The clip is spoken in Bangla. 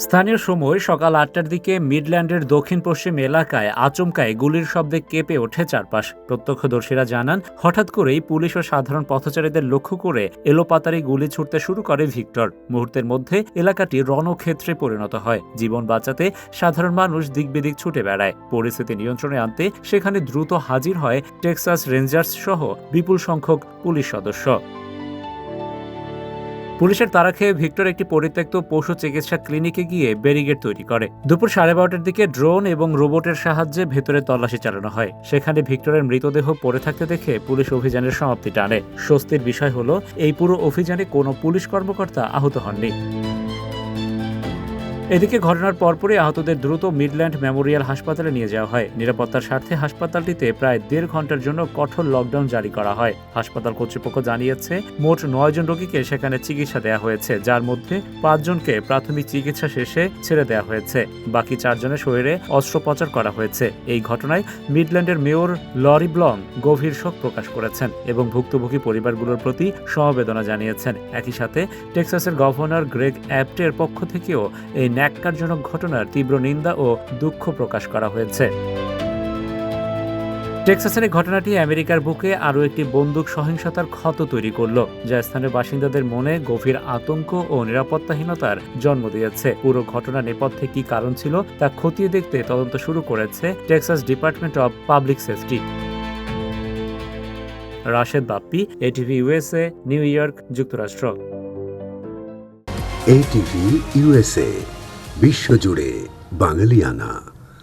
স্থানীয় সময় সকাল ৮টার দিকে মিডল্যান্ডের দক্ষিণ পশ্চিম এলাকায় আচমকায় গুলির শব্দে কেঁপে ওঠে চারপাশ। প্রত্যক্ষদর্শীরা জানান, হঠাৎ করেই পুলিশ ও সাধারণ পথচারীদের লক্ষ্য করে এলোপাতাড়ি গুলি ছুটতে শুরু করে ভিক্টর। মুহূর্তের মধ্যে এলাকাটি রণক্ষেত্রে পরিণত হয়। জীবন বাঁচাতে সাধারণ মানুষ দিকবিদিক ছুটে বেড়ায়। পরিস্থিতি নিয়ন্ত্রণে আনতে সেখানে দ্রুত হাজির হয় টেক্সাস রেঞ্জার্স সহ বিপুল সংখ্যক পুলিশ সদস্য। পুলিশের তাড়া খেয়ে ভিক্টর একটি পরিত্যক্ত পশু চিকিৎসা ক্লিনিকে গিয়ে ব্যারিকেড তৈরি করে। দুপুর 12:30টার দিকে ড্রোন এবং রোবটের সাহায্যে ভেতরে তল্লাশি চালানো হয়। সেখানে ভিক্টরের মৃতদেহ পড়ে থাকতে দেখে পুলিশ অভিযানের সমাপ্তি টানে। স্বস্তির বিষয় হলো, এই পুরো অভিযানে কোনো পুলিশ কর্মকর্তা আহত হননি। এদিকে ঘটনার পরপরই আহতদের দ্রুত মিডল্যান্ড মেমোরিয়াল হাসপাতালে নিয়ে যাওয়া হয়। নিরাপত্তার স্বার্থে হাসপাতালটিতে প্রায় ১.৫ ঘন্টার জন্য কঠোর লকডাউন জারি করা হয়। হাসপাতাল কর্তৃপক্ষ জানিয়েছে, মোট ৯ জন রোগীকে সেখানে চিকিৎসা দেওয়া হয়েছে, যার মধ্যে ৫ জনকে প্রাথমিক চিকিৎসা শেষে ছেড়ে দেওয়া হয়েছে। বাকি ৪ জনের শরীরে অস্ত্রোপচার করা হয়েছে। এই ঘটনায় মিডল্যান্ডের মেয়র লরি ব্লং গভীর শোক প্রকাশ করেছেন এবং ভুক্তভোগী পরিবারগুলোর প্রতি সমবেদনা জানিয়েছেন। একই সাথে টেক্সাসের গভর্নর গ্রেগ অ্যাবটের পক্ষ থেকেও এই ন্যাক্কারজনক ঘটনার তীব্র নিন্দা ও দুঃখ প্রকাশ করা হয়েছে। টেক্সাসের এই ঘটনাটি আমেরিকার বুকে আরও একটি বন্দুক সহিংসতার ক্ষত তৈরি করল, যা স্থানীয় বাসিন্দাদের মনে গভীর আতঙ্ক ও নিরাপত্তাহীনতার জন্ম দিয়েছে। পুরো ঘটনার নেপথ্যে কি কারণ ছিল তা খতিয়ে দেখতে তদন্ত শুরু করেছে Texas department of public safety. Rashed Bappi, ATV USA, new York, যুক্তরাষ্ট্র। এটিভি ইউএসএ, বিশ্বজুড়ে বাঙালিয়ানা।